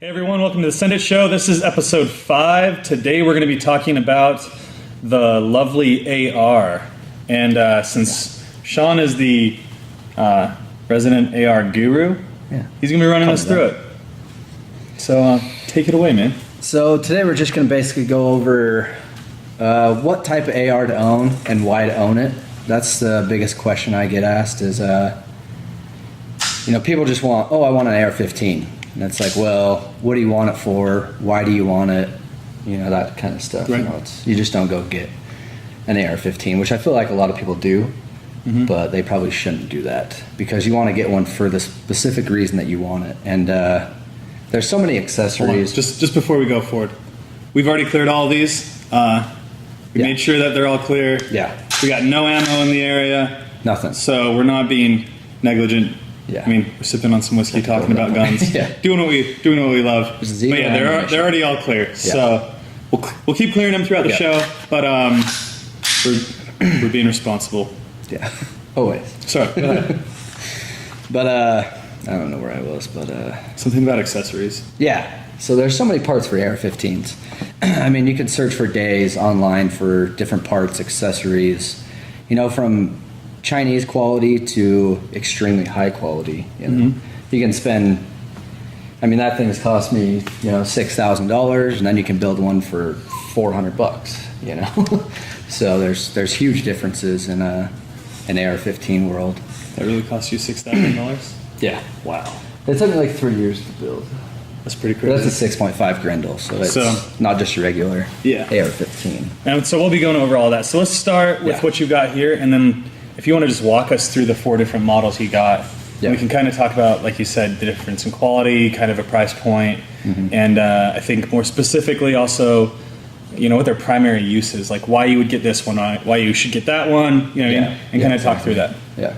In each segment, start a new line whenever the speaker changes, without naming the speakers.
Hey everyone, welcome to the Send It Show. This is episode 5. Today we're going to be talking about the lovely AR. And since Sean is the resident AR guru, he's going to be running us through it. So take it away, man.
So today we're just going to basically go over what type of AR to own and why to own it. That's the biggest question I get asked is, people just want, I want an AR15. And it's like, well, what do you want it for? Why do you want it? That kind of stuff.
Right.
You just don't go get an AR15, which I feel like a lot of people do, but they probably shouldn't do that because you want to get one for the specific reason that you want it. And there's so many accessories.
Just before we go forward, we've already cleared all of these. We made sure that they're all clear.
Yeah.
We got no ammo in the area.
Nothing.
So we're not being negligent.
Yeah.
I mean, we're sipping on some whiskey, talking about guns, doing what we love. But yeah, they're already all clear. Yeah. So we'll keep clearing them throughout the show. But we're being responsible.
Yeah. Always.
Sorry. Go ahead.
But I don't know where I was. But
something about accessories.
Yeah. So there's so many parts for AR-15s. I mean, you can search for days online for different parts, accessories. From Chinese quality to extremely high quality. You can spend. I mean, that thing's cost me $6,000, and then you can build one for $400. So there's huge differences in an AR-15 world.
That really cost you $6,000?
Yeah.
Wow.
It took me like 3 years to build.
That's pretty crazy.
That's a 6.5 Grendel, so it's not just your regular AR-15.
And so we'll be going over all that. So let's start with what you've got here, and then if you want to just walk us through the 4 different models you got, we can kind of talk about, like you said, the difference in quality, kind of a price point, and I think more specifically also, what their primary use is, like why you would get this one, why you should get that one, and kind of talk through that.
Yeah.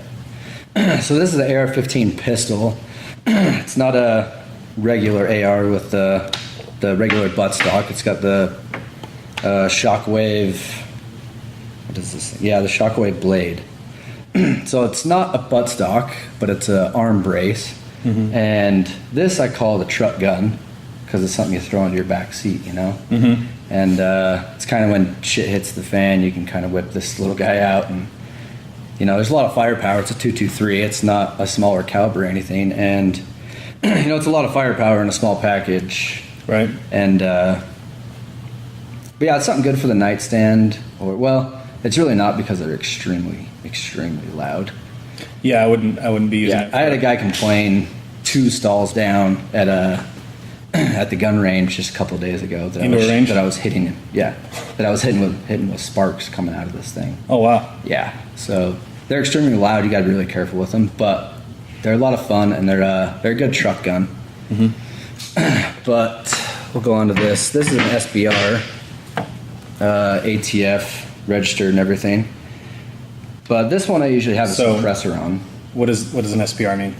So this is the AR-15 pistol. It's not a regular AR with the regular buttstock. It's got the Shockwave. What is this thing? Yeah, the Shockwave blade. So it's not a buttstock, but it's an arm brace. And this I call the truck gun because it's something you throw into your back seat, And it's kind of when shit hits the fan, you can kind of whip this little guy out. And, there's a lot of firepower. It's a .223. It's not a smaller caliber or anything. And, it's a lot of firepower in a small package.
Right.
And, but yeah, it's something good for the nightstand. It's really not because they're extremely, extremely loud.
Yeah, I wouldn't be using it.
I had a guy complain 2 stalls down at the gun range just a couple of days ago that I was hitting him. Yeah, that I was hitting with sparks coming out of this thing.
Oh wow.
Yeah, so they're extremely loud. You got to be really careful with them, but they're a lot of fun and they're a good truck gun. But we'll go on to this. This is an SBR, ATF. Registered and everything, but this one I usually have a suppressor on.
What does an SPR mean?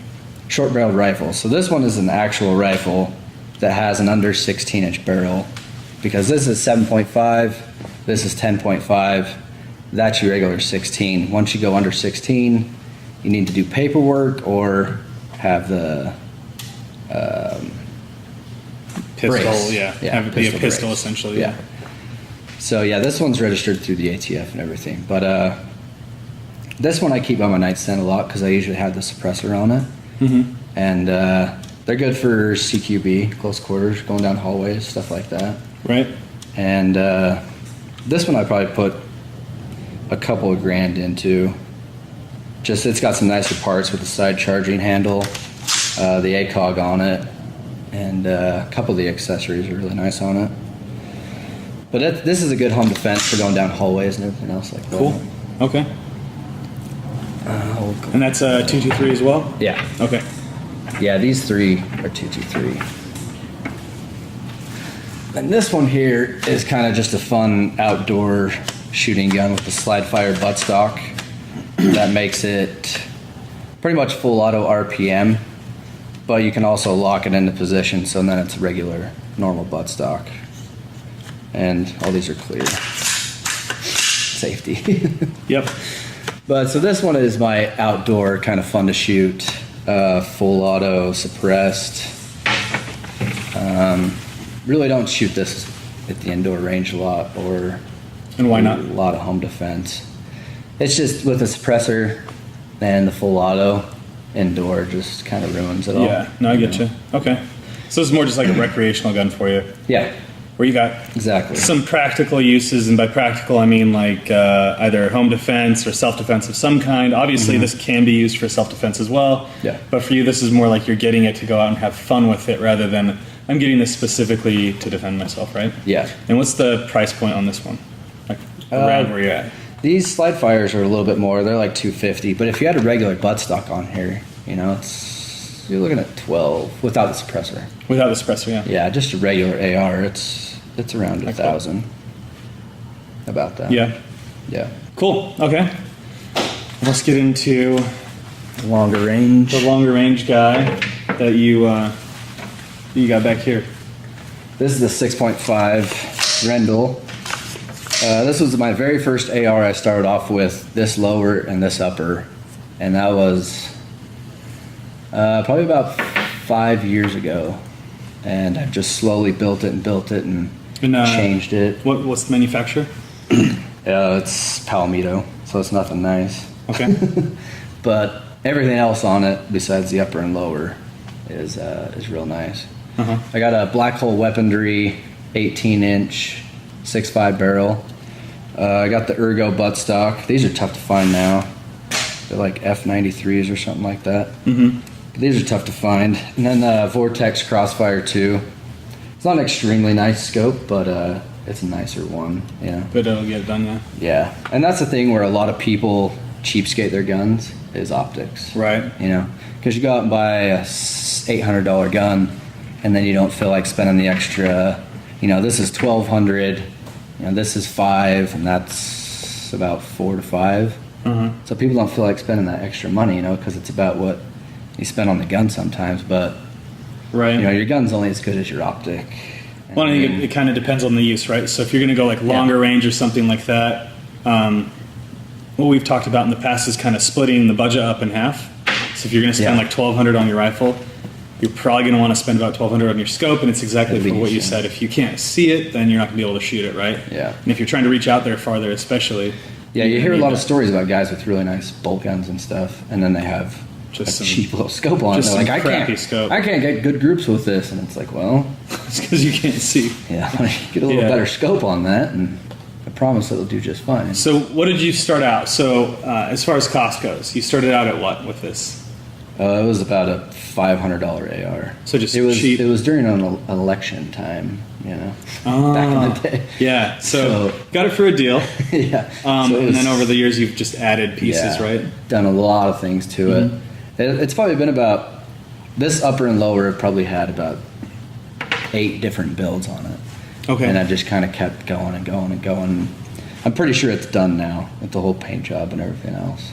Short barreled rifle. So this one is an actual rifle that has an under 16-inch barrel, because this is 7.5, this is 10.5. That's your regular 16. Once you go under 16, you need to do paperwork or have the
pistol.
Brace.
Have it be a pistol
brace.
Essentially.
Yeah. So yeah, this one's registered through the ATF and everything, but this one I keep on my nightstand a lot because I usually have the suppressor on it, and they're good for CQB, close quarters, going down hallways, stuff like that.
Right.
And this one I probably put a couple of grand into. It's got some nicer parts with the side charging handle, the ACOG on it, and a couple of the accessories are really nice on it. But this is a good home defense for going down hallways and everything else like that.
Cool. Okay. And that's a 223 as well?
Yeah.
Okay.
Yeah, these 3 are 223. And this one here is kind of just a fun outdoor shooting gun with the slide fire buttstock. That makes it pretty much full auto RPM, but you can also lock it into position, so then it's a regular, normal buttstock. And all these are clear. Safety.
Yep.
But so this one is my outdoor kind of fun to shoot, full auto suppressed. Really don't shoot this at the indoor range a lot, or
And why not?
a lot of home defense. It's just with the suppressor and the full auto, indoor just kind of ruins it all.
Yeah, no, I get you. Okay. So this is more just like a recreational gun for you,
Yeah,
where you got
exactly.
some practical uses, and by practical I mean like either home defense or self-defense of some kind. Obviously this can be used for self-defense as well.
Yeah.
But for you this is more like you're getting it to go out and have fun with it rather than I'm getting this specifically to defend myself, right?
Yeah.
And what's the price point on this one? Like around where you're at?
These slide fires are a little bit more. They're like $250. But if you had a regular buttstock on here, you're looking at 12 without the suppressor.
Without the suppressor, yeah.
Yeah, just a regular AR. It's around 1,000. About that.
Yeah.
Yeah.
Cool. Okay. Let's get into
Longer range.
the longer range guy that you got back here.
This is the 6.5 Rendell. This was my very first AR. I started off with this lower and this upper, and that was probably about 5 years ago. And I've just slowly built it and changed it.
What's the manufacturer?
It's Palomito, so it's nothing nice.
Okay.
But everything else on it, besides the upper and lower, is real nice.
Uh-huh.
I got a Black Hole Weaponry 18-inch 6.5 barrel. I got the Ergo buttstock. These are tough to find now. They're like F93s or something like that.
Mm-hmm.
But these are tough to find. And then the Vortex Crossfire 2. It's not an extremely nice scope, but it's a nicer one. Yeah.
But it'll get it done, yeah.
Yeah. And that's the thing where a lot of people cheapskate their guns is optics.
Right.
You know, because you go out and buy a $800 gun, and then you don't feel like spending the extra. This is $1,200. This is $500, and that's about $400 to $500.
Uh-huh.
So people don't feel like spending that extra money, because it's about what you spend on the gun sometimes. But
Right.
your gun's only as good as your optic.
Well, I think it kind of depends on the use, right? So if you're going to go like longer range or something like that, what we've talked about in the past is kind of splitting the budget up in half. So if you're going to spend like $1,200 on your rifle, you're probably going to want to spend about $1,200 on your scope, and it's exactly for what you said. If you can't see it, then you're not going to be able to shoot it, right?
Yeah.
And if you're trying to reach out there farther, especially.
Yeah, you hear a lot of stories about guys with really nice bolt guns and stuff, and then they have
Just
a
some-
cheap little scope on it.
just
They're like,
some
I
crappy
can't,
scope."
I can't get good groups with this, and it's like, well,
It's because you can't see.
yeah, get a little
Yeah.
better scope on that, and I promise it'll do just fine.
So what did you start out? So as far as cost goes, you started out at what with this?
It was about a $500 AR.
So just
it was
cheap.
It was during an election time, back in the day.
Yeah, so got it for a deal.
Yeah. So it
And
was-
then over the years, you've just added pieces,
yeah,
right?
Done a lot of things to it. It's probably been about, this upper and lower probably had about 8 different builds on it.
Okay.
And I've just kind of kept going and going and going. I'm pretty sure it's done now with the whole paint job and everything else.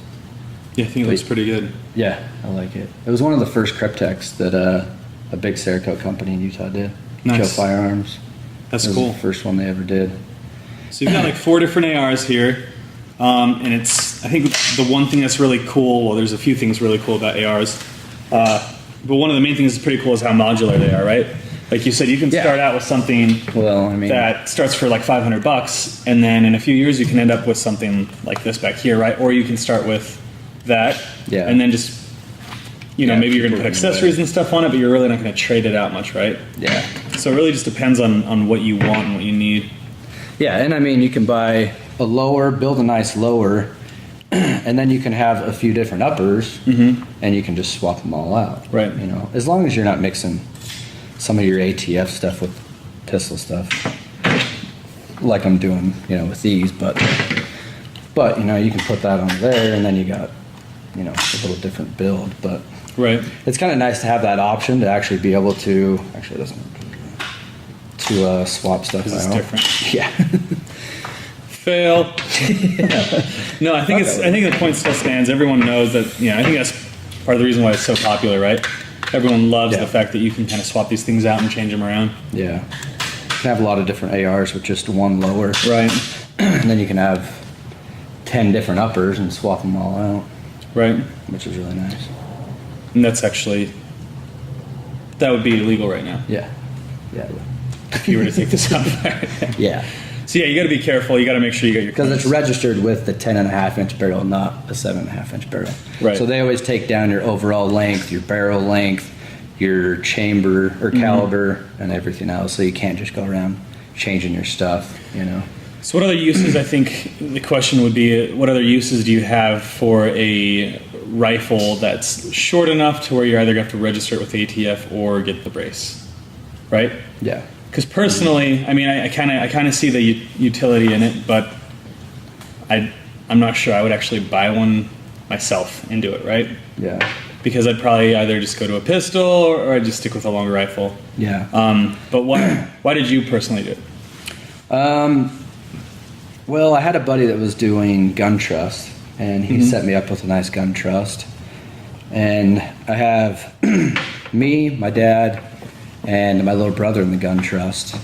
Yeah, I think it looks pretty good.
Yeah, I like it. It was one of the first Cryptex that a big Cerakote company in Utah did.
Nice.
Joe Firearms.
That's
It was
cool.
the first one they ever did.
So you've got like 4 different ARs here. And I think the one thing that's really cool, well, there's a few things really cool about ARs. But one of the main things that's pretty cool is how modular they are, right? Like you said, you can start out with something
Well, I mean,
that starts for like $500, and then in a few years you can end up with something like this back here, right? Or you can start with that,
Yeah.
and then just, maybe you're going to put
keep working
accessories and stuff on it, but you're really not going to trade it out much, right?
yeah.
So it really just depends on what you want and what you need.
Yeah, and I mean, you can buy a lower, build a nice lower, and then you can have a few different uppers, and you can just swap them all out.
Right.
As long as you're not mixing some of your ATF stuff with pistol stuff, like I'm doing, with these. But you can put that on there, and then you got, a little different build. But
Right.
it's kind of nice to have that option to actually be able to. Actually, it doesn't. To swap stuff
Because it's
out.
different.
Yeah.
Fail. No, I think the point still stands. Everyone knows that. I think that's part of the reason why it's so popular, right? Everyone loves the fact that you can kind of swap these things out and change them around.
Yeah. You can have a lot of different ARs with just one lower.
Right.
And then you can have 10 different uppers and swap them all out,
Right.
which is really nice.
And that would be illegal right now.
Yeah. Yeah.
If you were to take this on fire.
Yeah.
So yeah, you got to be careful. You got to make sure you got your
because it's registered with the 10.5-inch barrel, not a 7.5-inch barrel.
Right.
So they always take down your overall length, your barrel length, your chamber or caliber, and everything else. So you can't just go around changing your stuff, you know.
So what other uses, I think the question would be, what other uses do you have for a rifle that's short enough to where you're either going to have to register it with ATF or get the brace, right?
Yeah.
Because personally, I mean, I kind of see the utility in it, but I'm not sure I would actually buy one myself and do it, right?
Yeah.
Because I'd probably either just go to a pistol or I'd just stick with a longer rifle.
Yeah.
But why did you personally do it?
Well, I had a buddy that was doing gun trust, and he set me up with a nice gun trust. And I have me, my dad, and my little brother in the gun trust.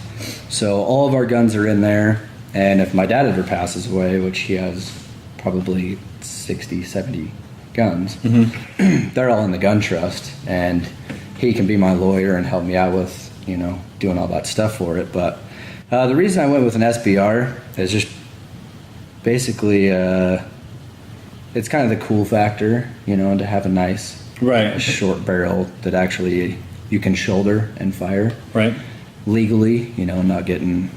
So all of our guns are in there, and if my dad ever passes away, which he has probably 60, 70 guns, they're all in the gun trust, and he can be my lawyer and help me out with, you know, doing all that stuff for it. But the reason I went with an SBR is just basically it's kind of the cool factor, you know, to have a nice short barrel that actually you can shoulder and fire legally, you know, not getting,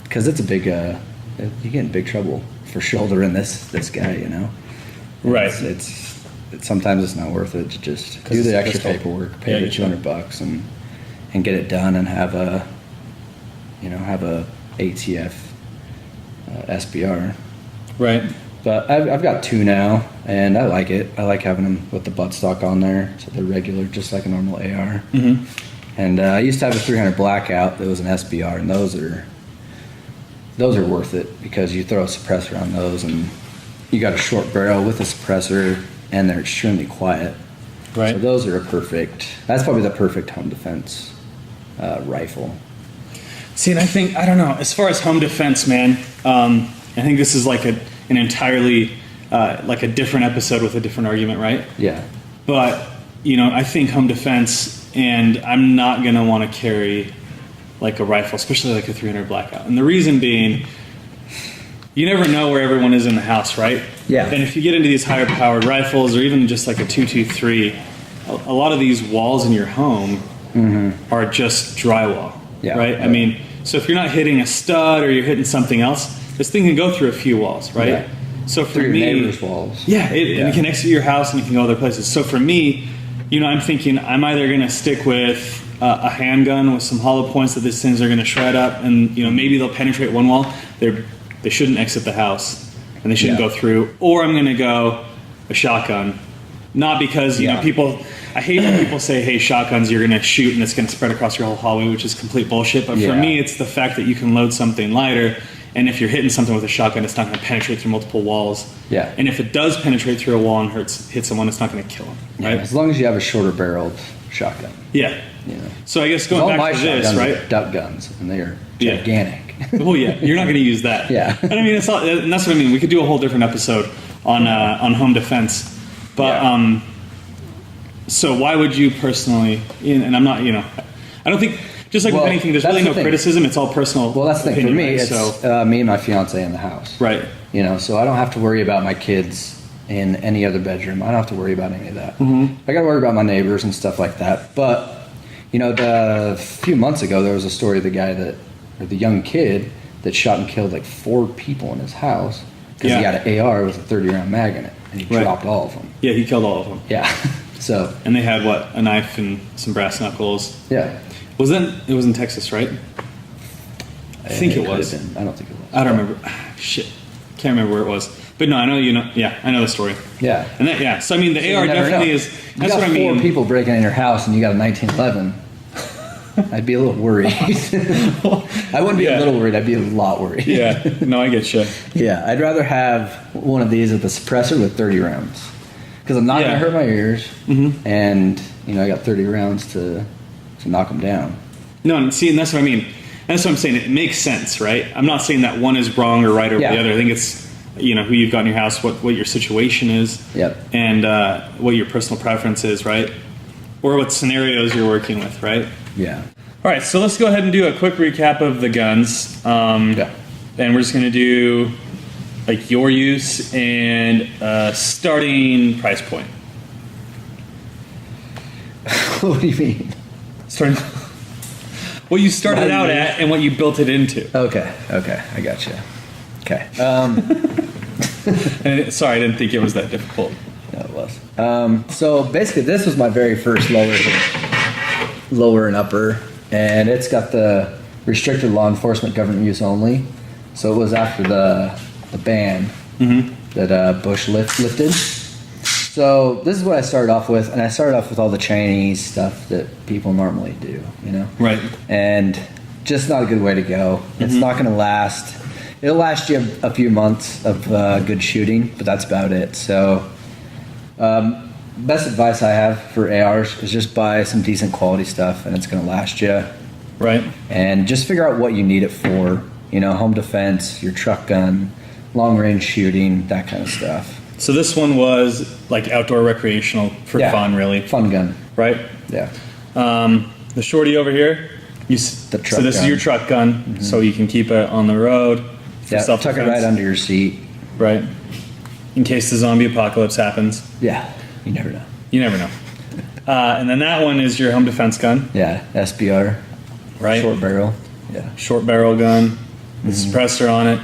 because it's a big you get in big trouble for shouldering this guy, you know. It's sometimes it's not worth it to just do the extra paperwork, pay the $200 and get it done and have a ATF SBR.
Right.
But I've got two now, and I like it. I like having them with the buttstock on there, so they're regular, just like a normal AR. And I used to have a 300 Blackout that was an SBR, and those are worth it because you throw a suppressor on those, and you got a short barrel with a suppressor, and they're extremely quiet.
Right.
So those are that's probably the perfect home defense rifle.
See, and I don't know, as far as home defense, man, I think this is like an entirely, like a different episode with a different argument, right?
Yeah.
But, you know, I think home defense, and I'm not going to want to carry like a rifle, especially like a 300 Blackout. And the reason being, you never know where everyone is in the house, right?
Yeah.
And if you get into these higher powered rifles or even just like a 223, a lot of these walls in your home are just drywall, right? I mean, so if you're not hitting a stud or you're hitting something else, this thing can go through a few walls, right?
Yeah.
So for
through
me,
your neighbor's walls.
and it can exit your house and it can go other places. So for me, you know, I'm thinking I'm either going to stick with a handgun with some hollow points that these things are going to shred up, and you know maybe they'll penetrate one wall. They shouldn't exit the house, and they shouldn't go through. Or I'm going to go a shotgun, not because you know people. I hate when people say, "Hey, shotguns, you're going to shoot and it's going to spread across your whole hallway," which is complete bullshit. But for me, it's the fact that you can load something lighter. And if you're hitting something with a shotgun, it's not going to penetrate through multiple walls. Yeah. And if it does penetrate through a wall and hit someone, it's not going to kill them. Right.
Yeah, as long as you have a shorter barreled shotgun.
Yeah. You know. So I guess going back to this, right?
Are duck guns, and they are gigantic.
Well, yeah, you're not going to use that.
Yeah.
And I mean, and that's what I mean. We could do a whole different episode on home defense, but so why would you personally? And I'm not, you know, I don't think. Just like with anything, there's really no criticism. It's all personal.
Well, that's the thing. For me,
right?
it's me and my fiance in the house.
Right.
You know, so I don't have to worry about my kids in any other bedroom. I don't have to worry about any of that. I got to worry about my neighbors and stuff like that. But, you know, a few months ago, there was a story of the guy the young kid that shot and killed like 4 people in his house because he had an AR with a 30-round mag in it, and he dropped all of them.
Yeah, he killed all of them.
Yeah. So.
And they had what? A knife and some brass knuckles.
Yeah.
It was in Texas, right? I think it was.
I don't think it was.
I don't remember. Shit. Can't remember where it was. But no, I know you know. Yeah, I know the story.
Yeah.
And so I mean, the AR definitely is. That's what I mean.
4 people breaking in your house and you got a 1911. I'd be a little worried. I wouldn't be a little worried. I'd be a lot worried.
Yeah. No, I get you.
Yeah, I'd rather have one of these with a suppressor with 30 rounds because I'm not going to hurt my ears, and you know I got 30 rounds to knock them down. No,
and see, and that's what I mean. And that's what I'm saying. It makes sense, right? I'm not saying that one is wrong or right over the other. I think it's, you know, who you've got in your house, what your situation is, and what your personal preference is, right? Or what scenarios you're working with, right?
Yeah.
All right, so let's go ahead and do a quick recap of the guns.
Yeah.
And we're just going to do like your use and starting price point.
What do you mean?
Starting what you started out at and what you built it into.
Okay, I got you. Okay.
And sorry, I didn't think it was that difficult.
No, it was. So basically, this was my very first lower and upper, and it's got the restricted law enforcement government use only. So it was after the ban that Bush lifted. So this is what I started off with, and I started off with all the Chinese stuff that people normally do, you know?
Right.
And just not a good way to go. It's not going to last. It'll last you a few months of good shooting, but that's about it. So best advice I have for ARs is just buy some decent quality stuff, and it's going to last you.
Right.
And just figure out what you need it for. You know, home defense, your truck gun, long range shooting, that kind of stuff.
So this one was like outdoor recreational for fun, really.
Fun gun.
Right?
Yeah.
The shorty over here, so this
gun.
is your truck gun, so you can keep it on the road for
Yeah,
self-defense.
tuck it right under your seat.
Right. In case the zombie apocalypse happens.
Yeah, you never know.
You never know. And then that one is your home defense gun.
Yeah, SBR.
Right.
Short barrel. Yeah.
Short barrel gun. The suppressor on it.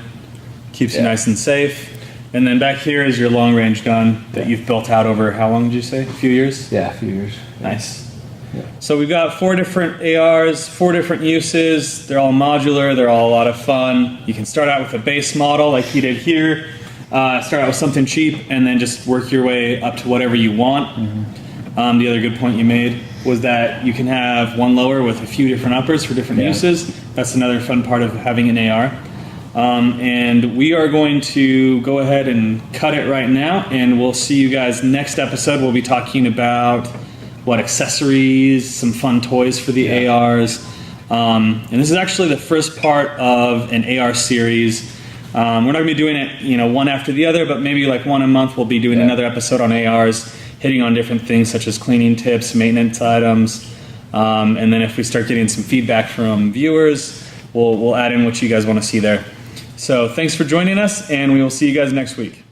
Keeps you nice and safe. And then back here is your long range gun that you've built out over, how long did you say? A few years?
Yeah, a few years.
Nice. Yeah. So we've got 4 different ARs, 4 different uses. They're all modular. They're all a lot of fun. You can start out with a base model like he did here. Start out with something cheap and then just work your way up to whatever you want. The other good point you made was that you can have one lower with a few different uppers for different uses. That's another fun part of having an AR. And we are going to go ahead and cut it right now, and we'll see you guys next episode. We'll be talking about what accessories, some fun toys for the ARs. And this is actually the first part of an AR series. We're not going to be doing it, one after the other, but maybe like one a month we'll be doing another episode on ARs, hitting on different things such as cleaning tips, maintenance items, and then if we start getting some feedback from viewers, we'll add in what you guys want to see there. So thanks for joining us, and we will see you guys next week.